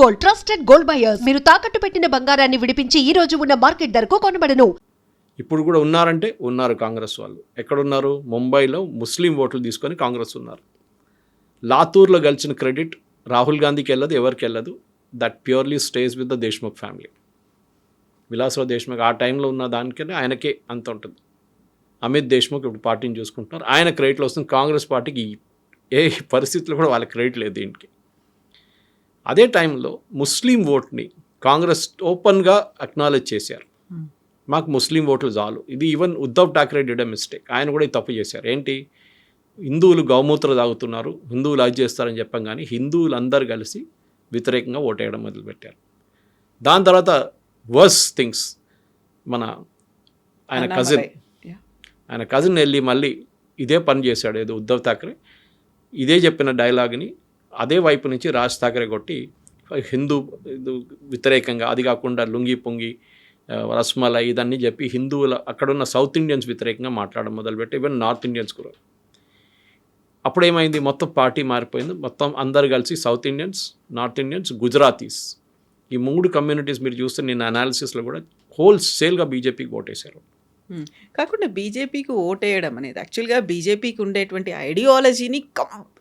Gold, trusted gold buyers. మీరు తాకట్టు పెట్టిన బంగారాన్ని విడిపించి ఈ రోజు ఉన్న మార్కెట్ ధరకు కొనబడను. ఇప్పుడు కూడా ఉన్నారంటే ఉన్నారు కాంగ్రెస్ వాళ్ళు. ఎక్కడున్నారు? ముంబైలో ముస్లిం ఓట్లు తీసుకొని కాంగ్రెస్ ఉన్నారు. లాతూర్లో గెలిచిన క్రెడిట్ రాహుల్ గాంధీకి వెళ్ళదు, ఎవరికి వెళ్ళదు. That purely stays with the Deshmukh family. Vilasrao Deshmukh ఆ టైంలో ఉన్న దానికనే ఆయనకే అంత ఉంటుంది. అమిత్ దేశ్ముఖ్ ఇప్పుడు పార్టీని చూసుకుంటున్నారు. ఆయన క్రెడిట్లో వస్తుంది. కాంగ్రెస్ పార్టీకి ఏ పరిస్థితుల్లో కూడా వాళ్ళ క్రెడిట్ లేదు దీనికి. అదే టైంలో ముస్లిం ఓట్ని కాంగ్రెస్ ఓపెన్గా అక్నాలెడ్జ్ చేశారు. మాకు ముస్లిం ఓట్లు చాలు. ఇది even Uddhav Thackeray did a mistake. ఆయన కూడా ఇది తప్పు చేశారు. ఏంటి, హిందువులు గౌమూత్ర తాగుతున్నారు, హిందువులు అది చేస్తారని చెప్పాం, కానీ హిందువులు అందరూ కలిసి వ్యతిరేకంగా ఓటేయడం మొదలుపెట్టారు. దాని తర్వాత వర్స్ థింగ్స్, ఆయన కజిన్ వెళ్ళి మళ్ళీ ఇదే పని చేశాడు. ఏదో ఉద్ధవ్ ఠాక్రే ఇదే చెప్పిన డైలాగ్ని అదే వైపు నుంచి రాజ్ ఠాక్రే కొట్టి హిందూ వ్యతిరేకంగా, అది కాకుండా లుంగి పొంగి రస్మలై ఇదన్నీ చెప్పి హిందువుల అక్కడున్న సౌత్ ఇండియన్స్ వ్యతిరేకంగా మాట్లాడడం మొదలుపెట్టి ఈవెన్ నార్త్ ఇండియన్స్ కూడా. అప్పుడు ఏమైంది, మొత్తం పార్టీ మారిపోయింది. మొత్తం అందరు కలిసి south Indians, north Indians, Gujaratis, ఈ 3 కమ్యూనిటీస్ మీరు చూస్తే నేను అనాలిసిస్లో కూడా హోల్సేల్గా బీజేపీకి ఓటేశారు. కాకుండా బీజేపీకి ఓటేయడం అనేది యాక్చువల్గా బీజేపీకి ఉండేటువంటి ఐడియాలజీని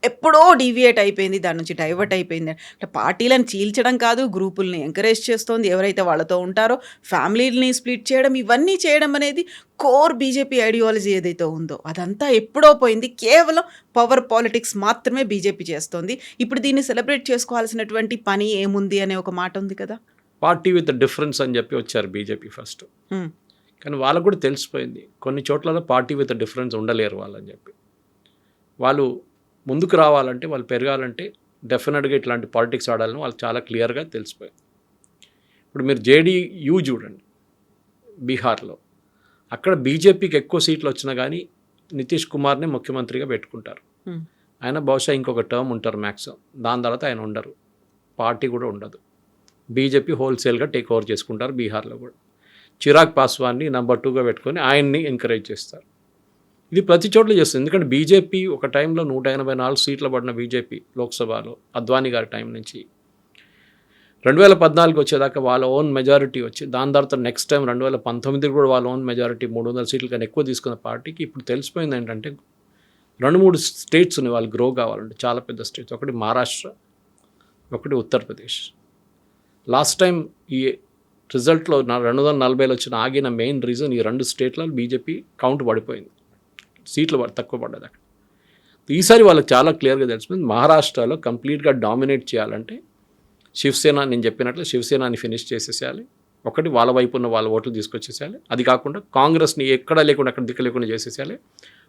ఎప్పుడో డీవియేట్ అయిపోయింది, దాని నుంచి డైవర్ట్ అయిపోయింది. అంటే పార్టీలను చీల్చడం కాదు, గ్రూపుల్ని ఎంకరేజ్ చేస్తోంది, ఎవరైతే వాళ్ళతో ఉంటారో ఫ్యామిలీని స్ప్లిట్ చేయడం, ఇవన్నీ చేయడం అనేది కోర్ బీజేపీ ఐడియాలజీ ఏదైతే ఉందో అదంతా ఎప్పుడో పోయింది. కేవలం పవర్ పాలిటిక్స్ మాత్రమే బీజేపీ చేస్తోంది. ఇప్పుడు దీన్ని సెలబ్రేట్ చేసుకోవాల్సినటువంటి పని ఏముంది అనే ఒక మాట ఉంది కదా. పార్టీ విత్ డిఫరెన్స్ అని చెప్పి వచ్చారు బీజేపీ ఫస్ట్. కానీ వాళ్ళకు కూడా తెలిసిపోయింది కొన్ని చోట్లలో పార్టీ విత్ డిఫరెన్స్ ఉండలేరు వాళ్ళని చెప్పి. వాళ్ళు ముందుకు రావాలంటే, వాళ్ళు పెరగాలంటే డెఫినెట్గా ఇట్లాంటి పాలిటిక్స్ ఆడాలని వాళ్ళు చాలా క్లియర్గా తెలిసిపోయింది. ఇప్పుడు మీరు జేడీయూ చూడండి బీహార్లో, అక్కడ బీజేపీకి ఎక్కువ సీట్లు వచ్చినా కానీ నితీష్ కుమార్నే ముఖ్యమంత్రిగా పెట్టుకుంటారు. ఆయన బహుశా ఇంకొక టర్మ్ ఉంటారు మ్యాక్సిమం, దాని తర్వాత ఆయన ఉండరు, పార్టీ కూడా ఉండదు. బీజేపీ హోల్సేల్గా టేక్ ఓవర్ చేసుకుంటారు బీహార్లో కూడా. చిరాగ్ పాస్వాన్ని నెంబర్ 2గా పెట్టుకొని ఆయన్ని ఎంకరేజ్ చేస్తారు. ఇది ప్రతి చోట్ల చేస్తుంది. ఎందుకంటే బీజేపీ ఒక టైంలో 184 సీట్లు పడిన బీజేపీ లోక్సభలో అద్వానీ గారి టైం నుంచి 2014 వచ్చేదాకా వాళ్ళ ఓన్ మెజారిటీ వచ్చి, దాని తర్వాత నెక్స్ట్ టైం 2019 కూడా వాళ్ళ ఓన్ మెజారిటీ 300 సీట్ల కన్నా ఎక్కువ తీసుకున్న పార్టీకి ఇప్పుడు తెలిసిపోయింది ఏంటంటే 2-3 స్టేట్స్ ఉన్నాయి వాళ్ళు గ్రో కావాలంటే, చాలా పెద్ద స్టేట్స్. ఒకటి మహారాష్ట్ర, ఒకటి ఉత్తరప్రదేశ్. లాస్ట్ టైం ఈ రిజల్ట్లో 240 వచ్చిన ఆగిన మెయిన్ రీజన్ ఈ 2 స్టేట్లలో బీజేపీ కౌంట్ పడిపోయింది, సీట్లు తక్కువ పడ్డది అక్కడ. ఈసారి వాళ్ళకి చాలా క్లియర్గా తెలిసిపోయింది, మహారాష్ట్రలో కంప్లీట్గా డామినేట్ చేయాలంటే శివసేన, నేను చెప్పినట్లు శివసేనాని ఫినిష్ చేసేసేయాలి. ఒకటి వాళ్ళ వైపు ఉన్న వాళ్ళ ఓట్లు తీసుకొచ్చేసేయాలి. అది కాకుండా కాంగ్రెస్ని ఎక్కడ లేకుండా అక్కడ దిక్కు లేకుండా చేసేసేయాలి.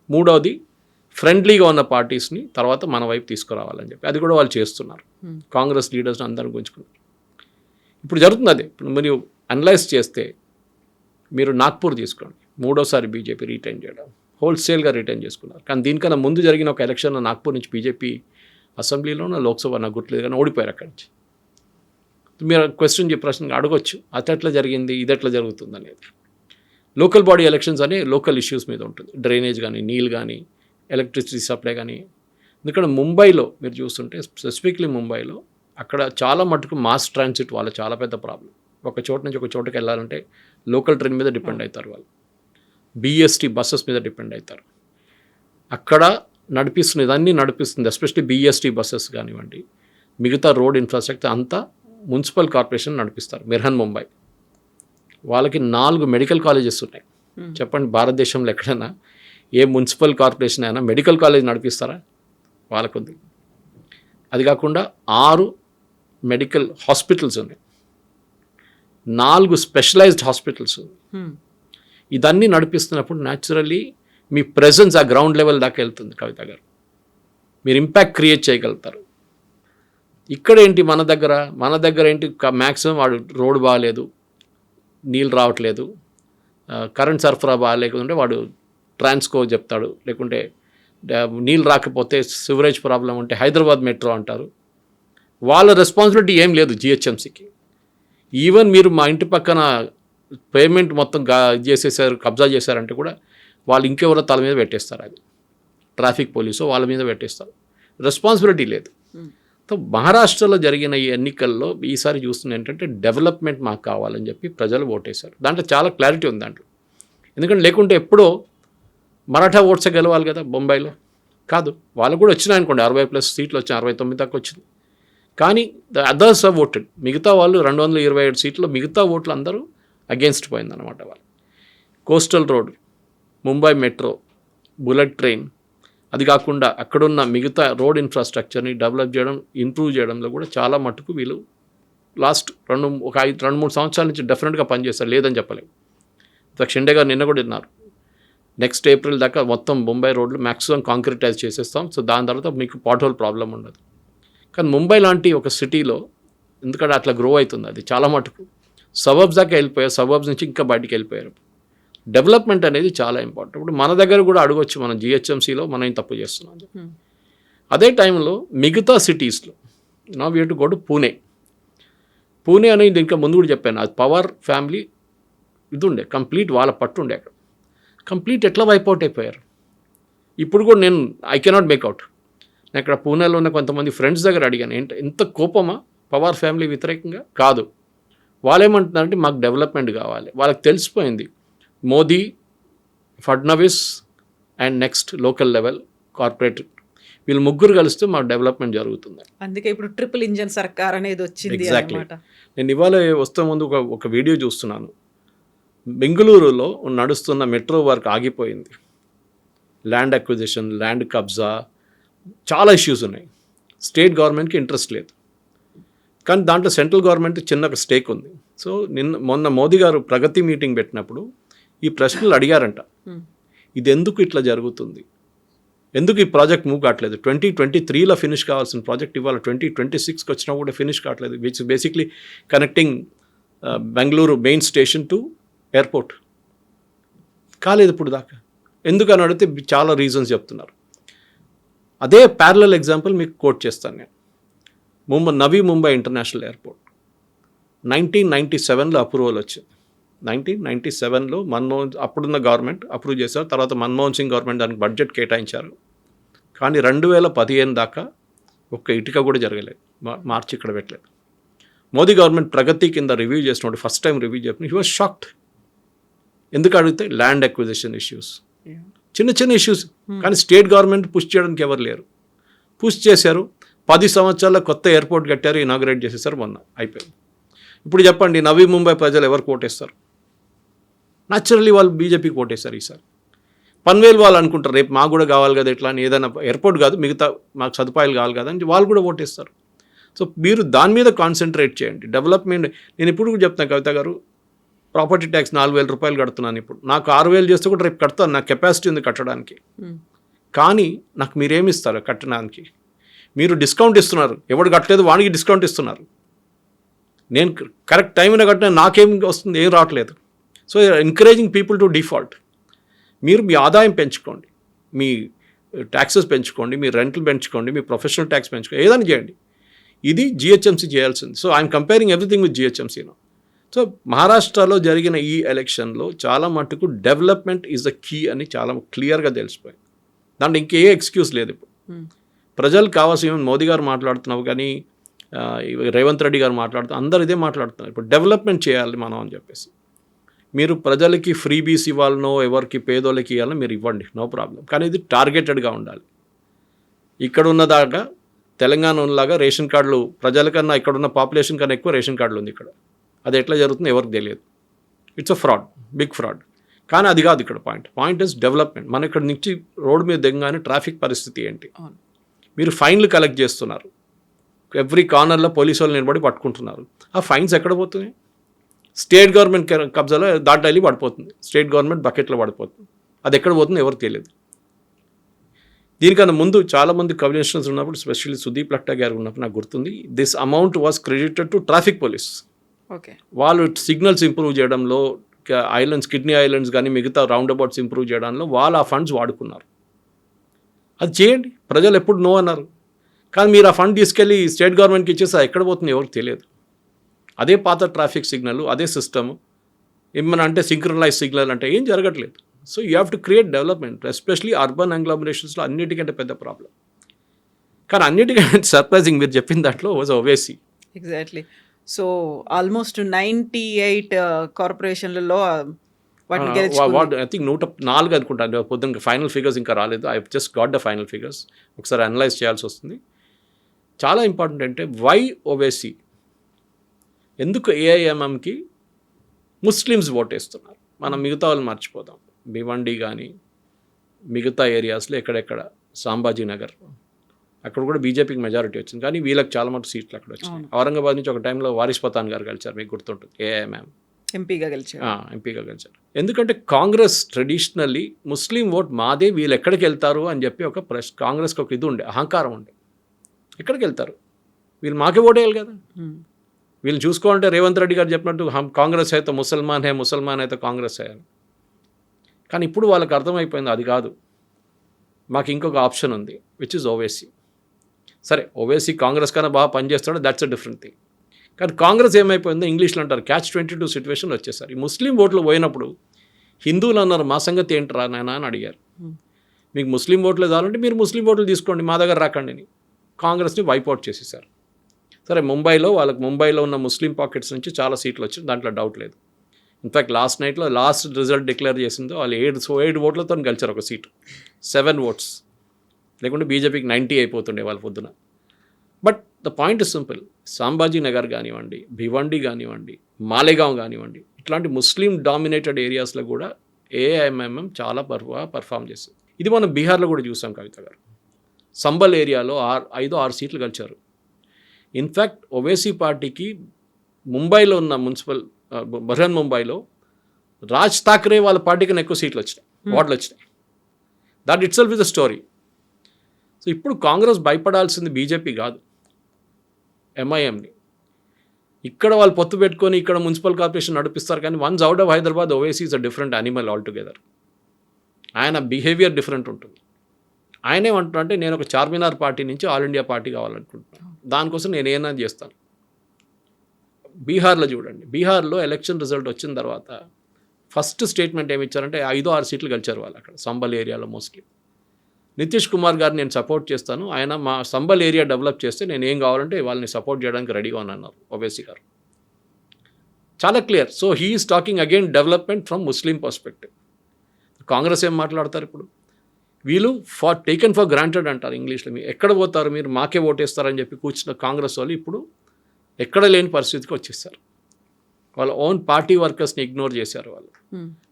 మూడవది ఫ్రెండ్లీగా ఉన్న పార్టీస్ని తర్వాత మన వైపు తీసుకురావాలని చెప్పి అది కూడా వాళ్ళు చేస్తున్నారు. కాంగ్రెస్ లీడర్స్ని అందరూ గుంజుకున్నారు. ఇప్పుడు జరుగుతుంది అదే. ఇప్పుడు మీరు అనలైజ్ చేస్తే మీరు నాగ్పూర్ తీసుకోండి, 3వసారి బీజేపీ రిటైన్ చేయడం, హోల్సేల్గా రిటైన్ చేసుకున్నారు. కానీ దీనికన్నా ముందు జరిగిన ఒక ఎలక్షన్లో నాగ్పూర్ నుంచి బీజేపీ అసెంబ్లీలోనూ లోక్సభ నాకు గుర్తులేదు కానీ ఓడిపోయారు అక్కడి నుంచి. మీరు ప్రశ్న అడగొచ్చు, అట్లా జరిగింది, ఇది ఎట్లా జరుగుతుంది అనేది. లోకల్ బాడీ ఎలక్షన్స్ అనే లోకల్ ఇష్యూస్ మీద ఉంటుంది, డ్రైనేజ్ కానీ, నీళ్ళు కానీ, ఎలక్ట్రిసిటీ సప్లై కానీ. ఎందుకంటే ముంబైలో మీరు చూస్తుంటే స్పెసిఫిక్లీ ముంబైలో అక్కడ చాలా మటుకు మాస్ ట్రాన్సిట్ వాళ్ళ చాలా పెద్ద ప్రాబ్లం. ఒక చోట నుంచి ఒక చోటుకి వెళ్ళాలంటే లోకల్ ట్రైన్ మీద డిపెండ్ అవుతారు వాళ్ళు, బీఎస్టీ బస్సెస్ మీద డిపెండ్ అవుతారు. అక్కడ నడిపిస్తుంది, ఇదన్నీ నడిపిస్తుంది ఎస్పెషల్లీ బీఎస్టీ బస్సెస్ కానివ్వండి, మిగతా రోడ్ ఇన్ఫ్రాస్ట్రక్చర్ అంతా మున్సిపల్ కార్పొరేషన్ నడిపిస్తారు. మిర్హన్ ముంబై వాళ్ళకి 4 మెడికల్ కాలేజెస్ ఉన్నాయి. చెప్పండి భారతదేశంలో ఎక్కడైనా ఏ మున్సిపల్ కార్పొరేషన్ అయినా మెడికల్ కాలేజ్ నడిపిస్తారా? వాళ్ళకుంది. అది కాకుండా 6 మెడికల్ హాస్పిటల్స్ ఉన్నాయి, 4 స్పెషలైజ్డ్ హాస్పిటల్స్. ఇదన్నీ నడిపిస్తున్నప్పుడు న్యాచురల్లీ మీ ప్రెజెన్స్ ఆ గ్రౌండ్ లెవెల్ దాకా వెళ్తుంది. కవిత గారు, మీరు ఇంపాక్ట్ క్రియేట్ చేయగలుగుతారు. ఇక్కడ ఏంటి మన దగ్గర ఏంటి, మ్యాక్సిమం వాడు రోడ్ బాగాలేదు, నీళ్ళు రావట్లేదు, కరెంట్ సరఫరా బాగాలేకుంటే వాడు ట్రాన్స్కో చెప్తాడు, లేకుంటే నీళ్ళు రాకపోతే సివరేజ్ ప్రాబ్లం ఉంటే హైదరాబాద్ మెట్రో అంటారు. వాళ్ళ రెస్పాన్సిబిలిటీ ఏం లేదు జిహెచ్ఎంసీకి. ఈవెన్ మీరు మా ఇంటి పక్కన పేమెంట్ మొత్తం చేసేసారు, కబ్జా చేశారంటే కూడా వాళ్ళు ఇంకెవరో తల మీద పెట్టేస్తారు, అది ట్రాఫిక్ పోలీసు వాళ్ళ మీద పెట్టేస్తారు, రెస్పాన్సిబిలిటీ లేదు. సో మహారాష్ట్రలో జరిగిన ఈ ఎన్నికల్లో ఈసారి చూస్తున్న ఏంటంటే డెవలప్మెంట్ మాకు కావాలని చెప్పి ప్రజలు ఓటేశారు. దాంట్లో చాలా క్లారిటీ ఉంది దాంట్లో. ఎందుకంటే లేకుంటే ఎప్పుడో మరాఠా ఓట్సే గెలవాలి కదా బొంబాయిలో. కాదు, వాళ్ళు కూడా వచ్చినాయి అనుకోండి, 60+ సీట్లు వచ్చాయి, 69 దాకా వచ్చింది. కానీ ద అదర్స్ ఆర్ ఓటెడ్. మిగతా వాళ్ళు 227 సీట్లు, మిగతా ఓట్లు అందరూ అగేన్స్ట్ పోయిందన్నమాట వాళ్ళు. Coastal road, Mumbai metro, bullet train, అది కాకుండా అక్కడున్న మిగతా రోడ్ ఇన్ఫ్రాస్ట్రక్చర్ని డెవలప్ చేయడం, ఇంప్రూవ్ చేయడంలో కూడా చాలా మటుకు వీళ్ళు లాస్ట్ 2-3 సంవత్సరాల నుంచి డెఫినెట్గా పనిచేస్తారు, లేదని చెప్పలేము. షిండే గారు నిన్న కూడా విన్నారు, నెక్స్ట్ ఏప్రిల్ దాకా మొత్తం ముంబై రోడ్లు మ్యాక్సిమం కాంక్రిటైజ్ చేసేస్తాం, సో దాని తర్వాత మీకు పాట్ హోల్ ప్రాబ్లం ఉండదు. కానీ ముంబై లాంటి ఒక సిటీలో ఎందుకంటే అట్లా గ్రో అవుతుంది, అది చాలా మటుకు సబర్బ్స్ దాకా వెళ్ళిపోయారు, సబర్బ్స్ నుంచి ఇంకా బయటికి వెళ్ళిపోయారు. డెవలప్మెంట్ అనేది చాలా ఇంపార్టెంట్. ఇప్పుడు మన దగ్గర కూడా అడగొచ్చు, మనం జిహెచ్ఎంసీలో మనం ఏం తప్పు చేస్తున్నాం. అదే టైంలో మిగతా సిటీస్లో నా we to go to Pune అనేది ఇంకా ముందు కూడా చెప్పాను, అది పవర్ ఫ్యామిలీ ఇది ఉండే కంప్లీట్ వాళ్ళ పట్టు ఉండే, అక్కడ కంప్లీట్ ఎట్లా వైప్అవుట్ అయిపోయారు. ఇప్పుడు కూడా నేను ఐ కెనాట్ మేక్అవుట్. నేను ఇక్కడ పూణేలో ఉన్న కొంతమంది ఫ్రెండ్స్ దగ్గర అడిగాను, ఎంత కోపమా పవర్ ఫ్యామిలీ వ్యతిరేకంగా? కాదు, వాళ్ళు ఏమంటున్నారంటే మాకు డెవలప్మెంట్ కావాలి. వాళ్ళకి తెలిసిపోయింది Modi, Fadnavis and next local level corporate, వీళ్ళు ముగ్గురు కలిస్తే మాకు డెవలప్మెంట్ జరుగుతుంది. అందుకే ఇప్పుడు ట్రిపుల్ ఇంజన్ సర్కార్ అనేది వచ్చింది. ఎగ్జాక్ట్లీ. నేను ఇవాళ వస్తే ముందు ఒక వీడియో చూస్తున్నాను, బెంగళూరులో నడుస్తున్న మెట్రో వర్క్ ఆగిపోయింది. ల్యాండ్ అక్విజిషన్, ల్యాండ్ కబ్జా, చాలా ఇష్యూస్ ఉన్నాయి. స్టేట్ గవర్నమెంట్కి ఇంట్రెస్ట్ లేదు, కానీ దాంట్లో సెంట్రల్ గవర్నమెంట్ చిన్న స్టేక్ ఉంది. సో మొన్న మోదీ గారు ప్రగతి మీటింగ్ పెట్టినప్పుడు ఈ ప్రశ్నలు అడిగారంట, ఇది ఎందుకు ఇట్లా జరుగుతుంది, ఎందుకు ఈ ప్రాజెక్ట్ మూవ్ కావట్లేదు? 2023లో ఫినిష్ కావాల్సిన ప్రాజెక్ట్ ఇవాళ 2026కి వచ్చినా కూడా ఫినిష్ కావట్లేదు, which basically connecting Bengaluru main station to airport. కాలేదు ఇప్పుడు దాకా. ఎందుకని అడిగితే చాలా రీజన్స్ చెప్తున్నారు. అదే ప్యారలల్ ఎగ్జాంపుల్ మీకు కోట్ చేస్తాను నేను. నవీ ముంబై ఇంటర్నేషనల్ ఎయిర్పోర్ట్ 1997లో అప్రూవల్ వచ్చింది. 1997లో అప్పుడున్న గవర్నమెంట్ అప్రూవ్ చేశారు. తర్వాత మన్మోహన్ సింగ్ గవర్నమెంట్ దానికి బడ్జెట్ కేటాయించారు. కానీ 2015 దాకా ఒక్క ఇటుక కూడా జరగలేదు, మార్చి ఇక్కడ పెట్టలేదు. మోదీ గవర్నమెంట్ ప్రగతి కింద రివ్యూ చేసినప్పుడు ఫస్ట్ టైం రివ్యూ చెప్పిన హీ వాజ్ షాక్డ్. ఎందుకు అడిగితే ల్యాండ్ అక్విజిషన్ ఇష్యూస్, చిన్న ఇష్యూస్. కానీ స్టేట్ గవర్నమెంట్ పుష్ చేయడానికి ఎవరు లేరు. పుష్ చేశారు. 10 సంవత్సరాల కొత్త ఎయిర్పోర్ట్ కట్టారు, ఇనాగ్రేట్ చేసేసారు, మొన్న అయిపోయింది. ఇప్పుడు చెప్పండి, నవీ ముంబై ప్రజలు ఎవరికి ఓటేస్తారు? న్యాచురల్లీ వాళ్ళు బీజేపీకి ఓటేస్తారు ఈసారి. పన్వేల్ వాళ్ళు అనుకుంటారు రేపు మాకు కూడా కావాలి కదా, ఇట్లా అని ఏదైనా ఎయిర్పోర్ట్ కాదు మిగతా మాకు సదుపాయాలు కావాలి కదా అని వాళ్ళు కూడా ఓటేస్తారు. సో మీరు దాని మీద కాన్సన్ట్రేట్ చేయండి. డెవలప్మెంట్ నేను ఇప్పుడు కూడా చెప్తాను కవిత గారు, ప్రాపర్టీ ట్యాక్స్ 4,000 రూపాయలు కడుతున్నాను ఇప్పుడు. నాకు 6,000 చేస్తే కూడా రేపు కడతాను, నాకు కెపాసిటీ ఉంది కట్టడానికి. కానీ నాకు మీరేమి ఇస్తారు కట్టడానికి? మీరు డిస్కౌంట్ ఇస్తున్నారు, ఎవడు కట్టలేదు వానికి డిస్కౌంట్ ఇస్తున్నారు. నేను కరెక్ట్ టైంలో కట్టిన నాకేం వస్తుంది, ఏం రావట్లేదు. So encouraging people to default. మీరు మీ ఆదాయం పెంచుకోండి, మీ ట్యాక్సెస్ పెంచుకోండి, మీ రెంట్లు పెంచుకోండి, మీ ప్రొఫెషనల్ ట్యాక్స్ పెంచుకోండి, ఏదైనా చేయండి. ఇది జిహెచ్ఎంసీ చేయాల్సింది. So I'm comparing everything with జిహెచ్ఎంసీలో. సో మహారాష్ట్రలో జరిగిన ఈ ఎలక్షన్లో చాలా మటుకు డెవలప్మెంట్ ఈజ్ ద కీ అని చాలా క్లియర్గా తెలిసిపోయింది. దాంట్లో ఇంకే ఎక్స్క్యూజ్ లేదు. ఇప్పుడు ప్రజలు కావాల్సిన మోదీ గారు మాట్లాడుతున్నావు, కానీ రేవంత్ రెడ్డి గారు మాట్లాడుతున్నారు, అందరు ఇదే మాట్లాడుతున్నారు. ఇప్పుడు డెవలప్మెంట్ చేయాలి మనం అని చెప్పేసి. మీరు ప్రజలకి ఫ్రీబీస్ ఇవ్వాలనో ఎవరికి పేదోళ్ళకి ఇవ్వాలనో మీరు ఇవ్వండి, నో ప్రాబ్లం. కానీ ఇది టార్గెటెడ్గా ఉండాలి. ఇక్కడ ఉన్నదాకా తెలంగాణ ఉన్నలాగా రేషన్ కార్డులు ప్రజలకన్నా ఇక్కడున్న పాపులేషన్ కన్నా ఎక్కువ రేషన్ కార్డులు ఉంది ఇక్కడ. అది ఎట్లా జరుగుతుందో ఎవరికి తెలియదు. It's a fraud, big fraud. కానీ అది కాదు ఇక్కడ పాయింట్ ఇస్ డెవలప్మెంట్. మన ఇక్కడ నుంచి రోడ్డు మీద దిగగానే ట్రాఫిక్ పరిస్థితి ఏంటి? మీరు ఫైన్లు కలెక్ట్ చేస్తున్నారు, ఎవ్రీ కార్నర్లో పోలీసు వాళ్ళు నిలబడి పట్టుకుంటున్నారు. ఆ ఫైన్స్ ఎక్కడ పోతున్నాయి? స్టేట్ గవర్నమెంట్ కబ్జాలో దాంట్లో వెళ్ళి పడిపోతుంది, స్టేట్ గవర్నమెంట్ బకెట్లో పడిపోతుంది. అది ఎక్కడ పోతుందో ఎవరికి తెలియదు. దీనికన్నా ముందు చాలామంది కమిషనర్స్ ఉన్నప్పుడు, స్పెషల్లీ సుదీప్ లట్టా గారు ఉన్నప్పుడు నాకు గుర్తుంది, this amount was credited to traffic police. Okay, వాళ్ళు సిగ్నల్స్ ఇంప్రూవ్ చేయడంలో, ఐలాండ్స్, కిడ్నీ ఐలాండ్స్ కానీ మిగతా రౌండ్ అబౌట్స్ ఇంప్రూవ్ చేయడంలో వాళ్ళు ఆ ఫండ్స్ వాడుకున్నారు. అది చేయండి, ప్రజలు ఎప్పుడు నో అన్నారు. కానీ మీరు ఆ ఫండ్ తీసుకెళ్ళి స్టేట్ గవర్నమెంట్కి ఇచ్చేసి ఎక్కడ పోతుంది ఎవరికి తెలియదు. అదే పాత ట్రాఫిక్ సిగ్నల్, అదే సిస్టమ్ ఏమన్నా అంటే సింక్రనైజ్ సిగ్నల్ అంటే ఏం జరగట్లేదు. So you have to create development, especially urban అగ్లామరేషన్స్లో అన్నిటికంటే పెద్ద ప్రాబ్లం. కానీ అన్నిటికంటే సర్ప్రైజింగ్ మీరు చెప్పిన దాంట్లో was Owaisi. Exactly. So almost 98 కార్పొరేషన్లలో వాటిని గెలుచుకుంది. ఐ థింక్ 104 అనుకుంటాను. పొద్దున్న ఫైనల్ ఫిగర్స్ ఇంకా రాలేదు. I just got the final figures. ఒకసారి అనలైజ్ చేయాల్సి వస్తుంది. చాలా ఇంపార్టెంట్ అంటే వై ఓవేసీ, ఎందుకు ఏఐఎంఎంకి ముస్లిమ్స్ ఓటేస్తున్నారు. మనం మిగతా వాళ్ళు మర్చిపోదాం. భివండి కానీ మిగతా ఏరియాస్లో ఎక్కడెక్కడ సాంబాజీ నగర్ అక్కడ కూడా బీజేపీకి మెజారిటీ వచ్చింది, కానీ వీళ్ళకి చాలా మటు సీట్లు అక్కడ వచ్చినాయి. ఔరంగాబాద్ నుంచి ఒక టైంలో వారిస్ పతాన్ గారు గెలిచారు, మీకు గుర్తుంటుంది. ఏఐఎంఎం ఎంపీగా గెలిచారు. ఎందుకంటే కాంగ్రెస్ ట్రెడిషనల్లీ ముస్లిం ఓట్ మాదే, వీళ్ళు ఎక్కడికి వెళ్తారు అని చెప్పి ఒక కాంగ్రెస్కి ఒక ఇది ఉండే, అహంకారం ఉండే. ఎక్కడికి వెళ్తారు వీళ్ళు, మాకే ఓటేయాలి కదా. వీళ్ళు చూసుకోవాలంటే రేవంత్ రెడ్డి గారు చెప్పినట్టు కాంగ్రెస్ అయితే ముసల్మాన్ అయితే కాంగ్రెస్ హే. కానీ ఇప్పుడు వాళ్ళకి అర్థమైపోయింది అది కాదు, మాకు ఇంకొక ఆప్షన్ ఉంది, విచ్ ఇస్ ఓవేసీ. సరే ఓవేసీ కాంగ్రెస్ కన్నా బాగా పనిచేస్తాడు, దట్స్ అ డిఫరెంట్ థింగ్. కానీ కాంగ్రెస్ ఏమైపోయిందో ఇంగ్లీష్లో అంటారు catch-22 సిచ్యువేషన్లో వచ్చేసారు. ఈ ముస్లిం ఓట్లు పోయినప్పుడు హిందువులు అన్నారు మా సంగతి ఏంటరా నాయనా అని అడిగారు. మీకు ముస్లిం ఓట్లు కావాలంటే మీరు ముస్లిం ఓట్లు తీసుకోండి, మా దగ్గర రాకండి అని కాంగ్రెస్ని వైపౌట్ చేసేసారు. సరే ముంబైలో ఉన్న ముస్లిం పాకెట్స్ నుంచి చాలా సీట్లు వచ్చాయి, దాంట్లో డౌట్ లేదు. ఇన్ఫ్యాక్ట్ లాస్ట్ రిజల్ట్ డిక్లేర్ చేసిందో వాళ్ళు 7 ఓట్లతో గెలిచారు ఒక సీటు, 7 ఓట్స్. లేకుంటే బీజేపీకి 90 అయిపోతుండే వాళ్ళ పొద్దున. But the point is simple. Sambhaji Nagar కానివ్వండి, భివండి కానివ్వండి, మాలేగావ్ కానివ్వండి, ఇట్లాంటి ముస్లిం డామినేటెడ్ ఏరియాస్లో కూడా ఏఐఎంఎం చాలా పర్ఫామ్ చేస్తుంది. ఇది మనం బీహార్లో కూడా చూసాం కవిత గారు. సంబల్ ఏరియాలో 5-6 సీట్లు గెలిచారు. ఇన్ఫ్యాక్ట్ ఓవేసీ పార్టీకి ముంబైలో ఉన్న బర్హన్ ముంబైలో రాజ్ ఠాక్రే వాళ్ళ పార్టీకి ఎక్కువ సీట్లు వచ్చినాయి, వార్డులు వచ్చినాయి. That it self is a story. So ఇప్పుడు కాంగ్రెస్ భయపడాల్సింది బీజేపీ కాదు, ఎంఐఎంని. ఇక్కడ వాళ్ళు పొత్తు పెట్టుకొని ఇక్కడ మున్సిపల్ కార్పొరేషన్ నడిపిస్తారు, కానీ once out of Hyderabad Owaisi is a different animal all together. ఆయన బిహేవియర్ డిఫరెంట్ ఉంటుంది. ఆయన ఏమంటున్నారంటే నేను ఒక చార్మినార్ పార్టీ నుంచి ఆల్ ఇండియా పార్టీ కావాలనుకుంటున్నాను, దానికోసం నేను ఏమైనా చేస్తాను. బీహార్లో చూడండి, బీహార్లో ఎలక్షన్ రిజల్ట్ వచ్చిన తర్వాత ఫస్ట్ స్టేట్మెంట్ ఏమి ఇచ్చారంటే 5-6 సీట్లు గెలిచారు వాళ్ళు అక్కడ సంబల్ ఏరియాలో మోస్ట్లీ. నితీష్ కుమార్ గారిని నేను సపోర్ట్ చేస్తాను, ఆయన మా సంబల్ ఏరియా డెవలప్ చేస్తే నేను ఏం కావాలంటే వాళ్ళని సపోర్ట్ చేయడానికి రెడీగా అన్నారు ఓవేసీ గారు. చాలా clear. So he is talking again development from Muslim perspective. Congress ఏం మాట్లాడతారు ఇప్పుడు, వీళ్ళు టేకెన్ ఫర్ గ్రాంటెడ్ అంటారు ఇంగ్లీష్లో. మీరు ఎక్కడ పోతారు, మీరు మాకే ఓటేస్తారని చెప్పి కూర్చున్న కాంగ్రెస్ వాళ్ళు ఇప్పుడు ఎక్కడ లేని పరిస్థితికి వచ్చేసారు. వాళ్ళ ఓన్ పార్టీ వర్కర్స్ని ఇగ్నోర్ చేశారు వాళ్ళు.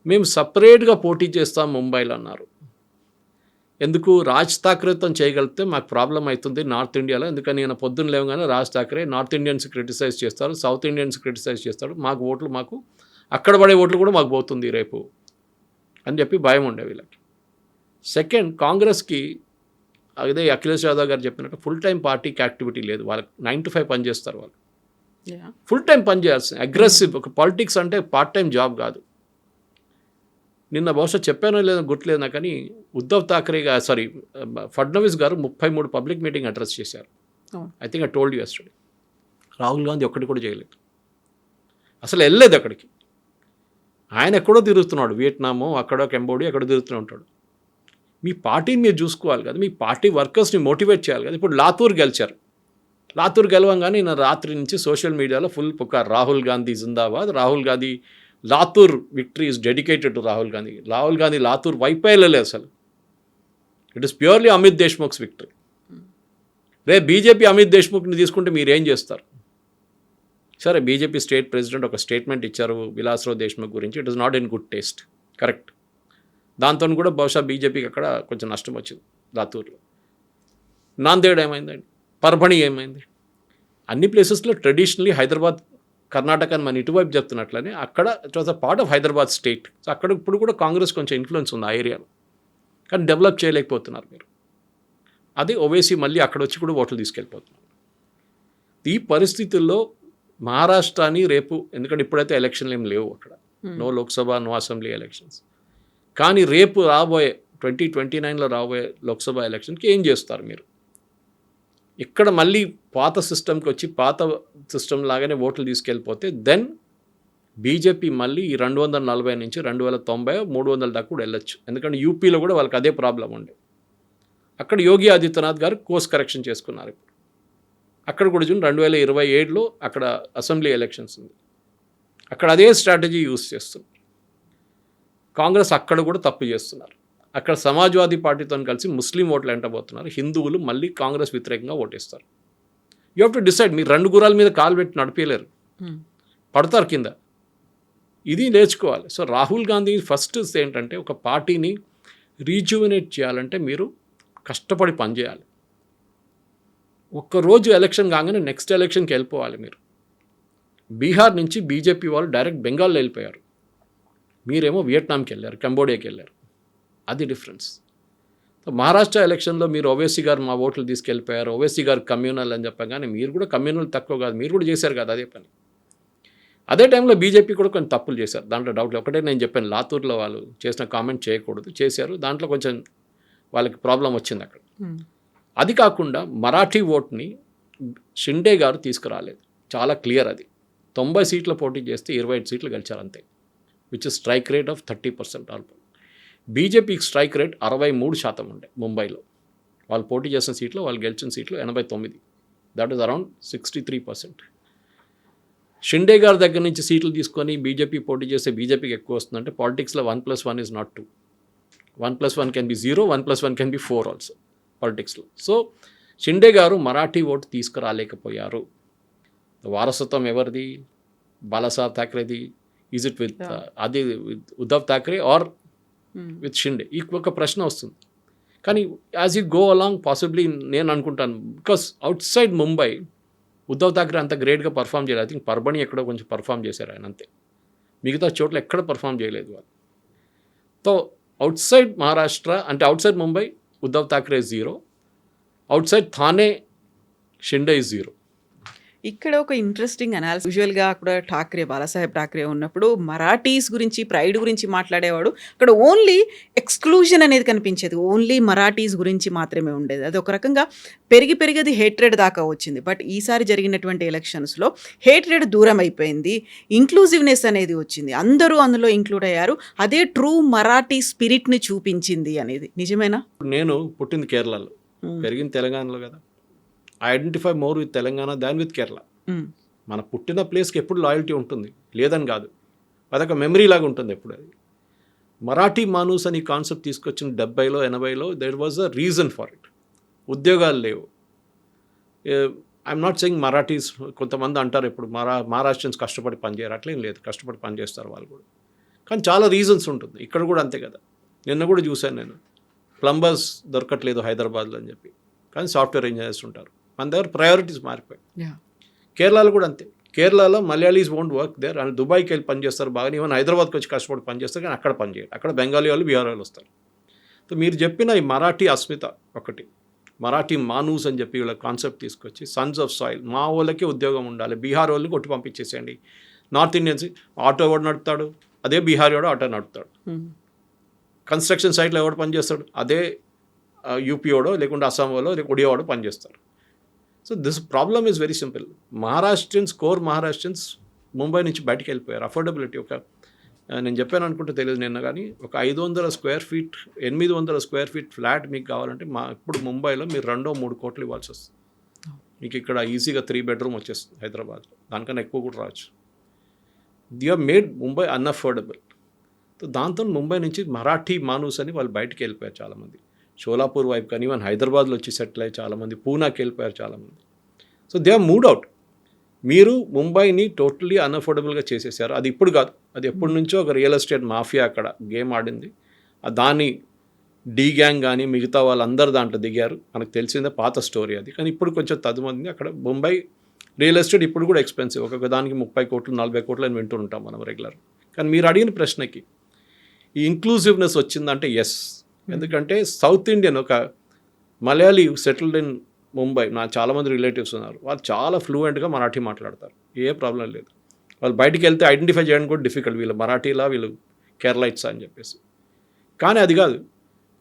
మేము సపరేట్గా పోటీ చేస్తాం ముంబైలో అన్నారు. ఎందుకు, రాజ్ ఠాక్రేతో చేయగలిగితే మాకు ప్రాబ్లం అవుతుంది నార్త్ ఇండియాలో. ఎందుకని నేను పొద్దున్న లేవగానే Raj Thackeray North Indians criticize చేస్తారు, సౌత్ ఇండియన్స్ క్రిటిసైజ్ చేస్తాడు, మాకు అక్కడ పడే ఓట్లు కూడా మాకు పోతుంది రేపు అని చెప్పి భయం ఉండే వీళ్ళకి. సెకండ్, కాంగ్రెస్కి అదే అఖిలేష్ యాదవ్ గారు చెప్పినట్టు ఫుల్ టైం పార్టీకి యాక్టివిటీ లేదు, వాళ్ళకి 9 to 5 పని చేస్తారు వాళ్ళు. ఫుల్ టైం పని చేయాల్సింది, అగ్రెసివ్. ఒక పాలిటిక్స్ అంటే పార్ట్ టైం జాబ్ కాదు. నిన్న బహుశా చెప్పానో లేదో గుర్తులేదు నాకు, కానీ ఉద్ధవ్ ఠాక్రే ఫడ్నవీస్ గారు 33 పబ్లిక్ మీటింగ్ అడ్రస్ చేశారు. I think I told you yesterday. Rahul Gandhi ఒక్కటి కూడా చేయలేదు, అసలు వెళ్ళలేదు అక్కడికి. ఆయన ఎక్కడో తిరుగుతున్నాడు, వియట్నామో అక్కడో కంబోడియా ఎక్కడో తిరుగుతూ ఉంటాడు. మీ పార్టీని మీరు చూసుకోవాలి కదా, మీ పార్టీ వర్కర్స్ని మోటివేట్ చేయాలి కదా. ఇప్పుడు లాతూర్ గెలిచారు, లాతూర్ గెలవంగానే ఈయన రాత్రి నుంచి సోషల్ మీడియాలో ఫుల్ పుకార్, రాహుల్ గాంధీ జిందాబాద్, Rahul Gandhi Latur victory is dedicated to Rahul Gandhi Latur వైపే వెళ్ళలేదు అసలు. It is purely Amit Deshmukh's victory. రేపు బీజేపీ అమిత్ దేశ్ముఖ్ని తీసుకుంటే మీరు ఏం చేస్తారు? సరే, బీజేపీ స్టేట్ ప్రెసిడెంట్ ఒక స్టేట్మెంట్ ఇచ్చారు విలాస్రావు దేశ్ముఖ్ గురించి, it is not in good taste, correct. దాంతో కూడా బహుశా బీజేపీకి అక్కడ కొంచెం నష్టం వచ్చింది లాతూర్లో. నాందేడ్ ఏమైందండి, పర్భణి ఏమైంది, అన్ని ప్లేసెస్లో ట్రెడిషనలీ హైదరాబాద్, కర్ణాటక అని మన ఇటువైపు చెప్తున్నట్లనే అక్కడ it was a part of Hyderabad state. So అక్కడ ఇప్పుడు కూడా కాంగ్రెస్ కొంచెం ఇన్ఫ్లుయెన్స్ ఉంది ఆ ఏరియాలో, కానీ డెవలప్ చేయలేకపోతున్నారు మీరు. అది ఓవేసీ మళ్ళీ అక్కడ వచ్చి కూడా ఓట్లు తీసుకెళ్ళిపోతున్నారు. ఈ పరిస్థితుల్లో మహారాష్ట్రని రేపు, ఎందుకంటే ఇప్పుడైతే ఎలక్షన్లు ఏం లేవు అక్కడ, no Lok Sabha no assembly elections, కానీ రేపు రాబోయే 2029లో రాబోయే లోక్సభ ఎలక్షన్కి ఏం చేస్తారు మీరు? ఇక్కడ మళ్ళీ పాత సిస్టమ్కి వచ్చి పాత సిస్టమ్ లాగానే ఓట్లు తీసుకెళ్ళిపోతే దెన్ బీజేపీ మళ్ళీ ఈ 240 నుంచి 2090, 300 దాకా కూడా వెళ్ళొచ్చు. ఎందుకంటే యూపీలో కూడా వాళ్ళకి అదే ప్రాబ్లం ఉండే, అక్కడ యోగి ఆదిత్యనాథ్ గారు కోర్స్ కరెక్షన్ చేసుకున్నారు. ఇప్పుడు అక్కడ కూడా జూన్ 2027లో అక్కడ అసెంబ్లీ ఎలక్షన్స్ ఉంది. అక్కడ అదే స్ట్రాటజీ యూస్ చేస్తున్నారు. కాంగ్రెస్ అక్కడ కూడా తప్పు చేస్తున్నారు. అక్కడ సమాజ్వాదీ పార్టీతో కలిసి ముస్లిం ఓట్లు ఎంటబోతున్నారు. హిందువులు మళ్ళీ కాంగ్రెస్ వ్యతిరేకంగా ఓటేస్తారు. You have to decide. మీరు 2 గుర్రాల మీద కాలు పెట్టి నడిపేయలేరు, పడతారు కింద. ఇది నేర్చుకోవాలి. సో రాహుల్ గాంధీ ఫస్ట్ ఏంటంటే ఒక పార్టీని రీజువనేట్ చేయాలంటే మీరు కష్టపడి పనిచేయాలి. ఒక్కరోజు ఎలక్షన్ కాగానే నెక్స్ట్ ఎలక్షన్కి వెళ్ళిపోవాలి. మీరు బీహార్ నుంచి బీజేపీ వాళ్ళు డైరెక్ట్ బెంగాల్లో వెళ్ళిపోయారు. మీరేమో వియట్నాంకి వెళ్ళారు, కంబోడియాకి వెళ్ళారు. అది డిఫరెన్స్. మహారాష్ట్ర ఎలక్షన్లో మీరు ఓవైసీ గారు మా ఓట్లు తీసుకెళ్ళిపోయారు, ఓవైసీ గారు కమ్యూనల్ అని చెప్పగానే మీరు కూడా కమ్యూనల్ తక్కువ కాదు, మీరు కూడా చేశారు కదా అదే పని. అదే టైంలో బీజేపీ కూడా కొన్ని తప్పులు చేశారు, దాంట్లో డౌట్. ఒకటే నేను చెప్పాను, లాతూర్లో వాళ్ళు చేసిన కామెంట్ చేయకూడదు, చేశారు. దాంట్లో కొంచెం వాళ్ళకి ప్రాబ్లం వచ్చింది అక్కడ. అది కాకుండా మరాఠీ ఓట్ని షిండే గారు తీసుకురాలేదు. చాలా క్లియర్ అది. 90 సీట్ల పోటీ చేస్తే 25 సీట్లు గెలిచారు అంతే, which is strike rate of 30% ఆల్పో. బీజేపీకి స్ట్రైక్ రేట్ 63% ఉండే ముంబైలో. వాళ్ళు పోటీ చేసిన సీట్లు, వాళ్ళు గెలిచిన సీట్లు 89. That is around 63%. షిండే గారి దగ్గర నుంచి సీట్లు తీసుకొని బీజేపీ పోటీ చేస్తే బీజేపీకి ఎక్కువ వస్తుందంటే పాలిటిక్స్లో 1+1 is not 2. 1+1 can be 0, 1+1 can be 4 ఆల్సో పాలిటిక్స్లో. సో షిండే గారు మరాఠీ ఓటు తీసుకురాలేకపోయారు. వారసత్వం ఎవరిది? బాలాసాహెబ్ థాక్రేది. ఈజ్ ఇట్ విత్ అది with Uddhav Thackeray or with Shinde? ఈ ఒక ప్రశ్న వస్తుంది. కానీ as you go along possibly నేను అనుకుంటాను, because outside Mumbai Uddhav Thackeray అంత గ్రేట్గా పర్ఫామ్ చేయలేదు. ఐ థింక్ పర్బణి ఎక్కడో కొంచెం పర్ఫామ్ చేశారు ఆయన, అంతే. మిగతా చోట్ల ఎక్కడ పర్ఫామ్ చేయలేదు వాళ్ళు. సో అవుట్ సైడ్ మహారాష్ట్ర అంటే out side Mumbai Uddhav Thackeray 0, out side Thane Shinde 0. ఇక్కడ ఒక ఇంట్రెస్టింగ్ అనాలిసిస్. యూజువల్గా అక్కడ ఠాక్రే, బాలాసాహెబ్ ఠాక్రే ఉన్నప్పుడు మరాఠీస్ గురించి, ప్రైడ్ గురించి మాట్లాడేవాడు. అక్కడ ఓన్లీ ఎక్స్క్లూజన్ అనేది కనిపించేది, ఓన్లీ మరాఠీస్ గురించి మాత్రమే ఉండేది. అది ఒక రకంగా పెరిగి అది హేట్రెడ్ దాకా వచ్చింది. బట్ ఈసారి జరిగినటువంటి ఎలక్షన్స్లో హేట్రెడ్ దూరం అయిపోయింది, ఇంక్లూజివ్నెస్ అనేది వచ్చింది, అందరూ అందులో ఇంక్లూడ్ అయ్యారు. అదే ట్రూ మరాఠీ స్పిరిట్ని చూపించింది అనేది నిజమేనా? నేను పుట్టింది కేరళలో, పెరిగింది తెలంగాణలో కదా. I identify more with Telangana than with Kerala. మన పుట్టిన ప్లేస్కి ఎప్పుడు లాయల్టీ ఉంటుంది, లేదని కాదు, అదొక మెమరీ లాగా ఉంటుంది ఎప్పుడు. అది మరాఠీ మానూస్ అని కాన్సెప్ట్ తీసుకొచ్చిన 70లో 80లో there was a reason for it. ఉద్యోగాలు లేవు. ఐఎమ్ నాట్ సెయింగ్ మరాఠీస్, కొంతమంది అంటారు ఇప్పుడు మహారాష్ట్రన్స్ కష్టపడి పనిచేయరు, అట్లేం లేదు, కష్టపడి పనిచేస్తారు వాళ్ళు కూడా. కానీ చాలా రీజన్స్ ఉంటుంది. ఇక్కడ కూడా అంతే కదా. నిన్న కూడా చూశాను నేను, ప్లంబర్స్ దొరకట్లేదు హైదరాబాద్లో అని చెప్పి, కానీ సాఫ్ట్వేర్ ఇంజనీర్స్ ఉంటారు. మన దగ్గర ప్రయారిటీస్ మారిపోయాయి. కేరళలో కూడా అంతే. కేరళలో Malayalis won't work there, and దుబాయ్కి వెళ్ళి పనిచేస్తారు బాగా, ఈవెన్ హైదరాబాద్కి వచ్చి కష్టపడి పనిచేస్తారు, కానీ అక్కడ పనిచేయరు. అక్కడ బెంగాలీ వాళ్ళు, బీహార్ వాళ్ళు వస్తారు. సో మీరు చెప్పిన ఈ మరాఠీ అస్మిత ఒకటి, మరాఠీ మానూస్ అని చెప్పి వీళ్ళ కాన్సెప్ట్ తీసుకొచ్చి సన్స్ ఆఫ్ సాయిల్, మా వాళ్ళకే ఉద్యోగం ఉండాలి, బీహార్ వాళ్ళని కొట్టి పంపించేసేయండి. నార్త్ ఇండియన్స్ ఆటో ఎవడు నడుపుతాడు? అదే బీహార్ వాడు ఆటో నడుపుతాడు. కన్స్ట్రక్షన్ సైట్లో ఎవడు పనిచేస్తాడు? అదే యూపీఓడో లేకుంటే అస్సాం వాళ్ళో లేక ఒడియావాడో పనిచేస్తారు. So this problem is very simple. Maharashtrians, core Maharashtrians Mumbai నుంచి బయటికి వెళ్ళిపోయారు. అఫోర్డబిలిటీ ఒక నేను చెప్పాను అనుకుంటే తెలియదు నిన్న, కానీ ఒక 500 square feet 800 square feet flat మీకు కావాలంటే ఇప్పుడు ముంబైలో మీరు 2-3 కోట్లు ఇవ్వాల్సి వస్తుంది. మీకు ఇక్కడ ఈజీగా 3 బెడ్రూమ్ వచ్చేస్తుంది హైదరాబాద్లో, దానికన్నా ఎక్కువ కూడా రావచ్చు. They are made Mumbai unaffordable. దాంతో ముంబై నుంచి మరాఠీ మానూస్ అని వాళ్ళు బయటికి వెళ్ళిపోయారు చాలామంది. షోలాపూర్ వైపు కానీ ఈవెన్ హైదరాబాద్లో వచ్చి సెటిల్ అయ్యి చాలామంది, పూనాకి వెళ్ళిపోయారు చాలామంది. So they are moved out. మీరు ముంబైని టోటలీ అన్అఫోర్డబుల్గా చేసేసారు. అది ఇప్పుడు కాదు, అది ఎప్పటి నుంచో ఒక రియల్ ఎస్టేట్ మాఫియా అక్కడ గేమ్ ఆడింది. దాని డీ గ్యాంగ్ కానీ మిగతా వాళ్ళందరూ దాంట్లో దిగారు. మనకు తెలిసిందే, పాత స్టోరీ అది. కానీ ఇప్పుడు కొంచెం తదుమంది అక్కడ ముంబై రియల్ ఎస్టేట్ ఇప్పుడు కూడా ఎక్స్పెన్సివ్. ఒక్కొక్క దానికి 30 కోట్లు 40 కోట్లు అని వింటూ ఉంటాం మనం రెగ్యులర్. కానీ మీరు అడిగిన ప్రశ్నకి ఈ ఇంక్లూజివ్నెస్ వచ్చిందంటే ఎస్. ఎందుకంటే సౌత్ ఇండియన్ ఒక మలయాళీ సెటిల్డ్ ఇన్ ముంబై, నా చాలామంది రిలేటివ్స్ ఉన్నారు, వాళ్ళు చాలా ఫ్లూయెంట్గా మరాఠీ మాట్లాడతారు, ఏ ప్రాబ్లం లేదు. వాళ్ళు బయటికి వెళ్తే ఐడెంటిఫై చేయడం కూడా డిఫికల్ట్, వీళ్ళు మరాఠీలా వీళ్ళు కేరళైట్స్ అని చెప్పేసి. కానీ అది కాదు,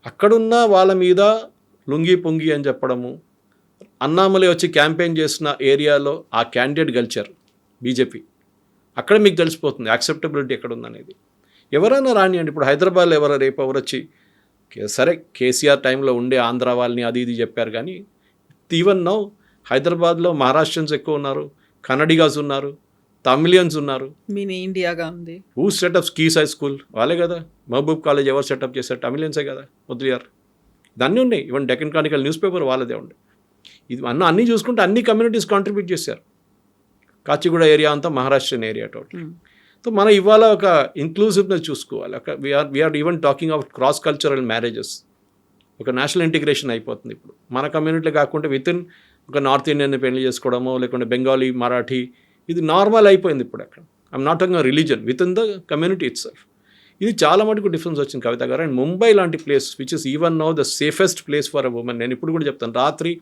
అక్కడున్న వాళ్ళ మీద లుంగి పొంగి అని చెప్పడము, అన్నామలై వచ్చి క్యాంపెయిన్ చేసిన ఏరియాలో ఆ క్యాండిడేట్ గెలిచారు బీజేపీ, అక్కడ మీకు తెలిసిపోతుంది యాక్సెప్టబిలిటీ ఎక్కడ ఉందనేది. ఎవరైనా రానియండి, ఇప్పుడు హైదరాబాద్లో రేపు ఎవరు వచ్చి సరే కేసీఆర్ టైంలో ఉండే ఆంధ్ర వాళ్ళని అది ఇది చెప్పారు, కానీ ఈవెన్ నౌ హైదరాబాద్లో మహారాష్ట్రన్స్ ఎక్కువ ఉన్నారు, కన్నడిగాస్ ఉన్నారు, తమిళియన్స్ ఉన్నారు. మినీ ఇండియాగా ఉంది. Who setup skis high school వాళ్ళే కదా. మహబూబ్ కాలేజ్ ఎవరు సెటప్ చేశారు? తమిళియన్సే కదా, ముద్రయార్. ఇదన్నీ ఉన్నాయి. Even Deccan Chronicle news paper వాళ్ళదే ఉండే. ఇది అన్నీ చూసుకుంటే అన్ని కమ్యూనిటీస్ కాంట్రిబ్యూట్ చేశారు. కాచిగూడ ఏరియా అంతా మహారాష్ట్రన్ ఏరియా టోటల్. సో మనం ఇవాళ ఒక ఇంక్లూజివ్నెస్ చూసుకోవాలి. ఒక we are even talking of cross cultural marriages. ఒక నేషనల్ ఇంటిగ్రేషన్ అయిపోతుంది ఇప్పుడు. మన కమ్యూనిటీలో కాకుండా వితిన్ ఒక నార్త్ ఇండియన్ పెళ్లి చేసుకోవడమో, లేకుంటే బెంగాలీ, మరాఠీ, ఇది నార్మల్ అయిపోయింది ఇప్పుడు అక్కడ. I'm not talking religion, with in the community it self. ఇది చాలా మటుకు డిఫరెన్స్ వచ్చింది కవిత గారు. అండ్ ముంబై లాంటి place which is even now the safest place for a women. నేను ఇప్పుడు కూడా చెప్తాను, రాత్రి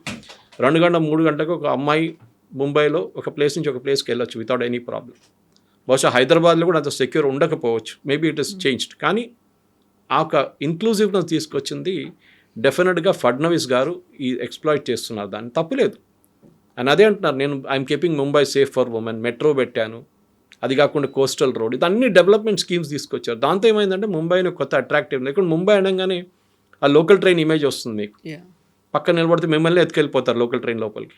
2 గంటల 3 గంటలకు ఒక అమ్మాయి ముంబైలో ఒక ప్లేస్ నుంచి ఒక ప్లేస్కి వెళ్ళొచ్చు వితౌట్ ఎనీ ప్రాబ్లం. బహుశా హైదరాబాద్లో కూడా అంత సెక్యూర్ ఉండకపోవచ్చు, మేబీ ఇట్ ఇస్ చేంజ్డ్. కానీ ఆ ఒక ఇంక్లూజివ్నెస్ తీసుకొచ్చింది డెఫినెట్గా ఫడ్నవీస్ గారు ఈ ఎక్స్ప్లాయిట్ చేస్తున్నారు. దాన్ని తప్పులేదు. అండ్ అదే అంటున్నారు, నేను I'm keeping Mumbai safe for women, metro పెట్టాను, అది కాకుండా కోస్టల్ రోడ్, ఇది అన్ని డెవలప్మెంట్ స్కీమ్స్ తీసుకొచ్చారు. దాంతో ఏమైందంటే ముంబైని కొత్త అట్రాక్టివ్. ఇక్కడ ముంబై అనగానే ఆ లోకల్ ట్రైన్ ఇమేజ్ వస్తుంది మీకు. పక్కన నిలబడితే మిమ్మల్ని ఎత్తుకెళ్ళిపోతారు లోకల్ ట్రైన్ లోపలికి.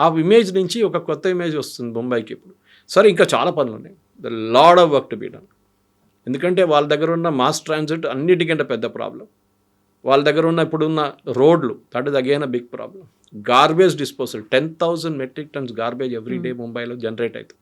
ఆ ఇమేజ్ నుంచి ఒక కొత్త ఇమేజ్ వస్తుంది ముంబైకి ఇప్పుడు. సరే, ఇంకా చాలా పనులు ఉన్నాయి. The lot of work to be done. ఎందుకంటే వాళ్ళ దగ్గర ఉన్న మాస్ ట్రాన్సిట్ అన్నిటికంటే పెద్ద ప్రాబ్లం. వాళ్ళ దగ్గర ఉన్న ఇప్పుడున్న రోడ్లు, that is again a big problem. Garbage disposal, 10,000 metric tons garbage every day ముంబైలో జనరేట్ అవుతుంది.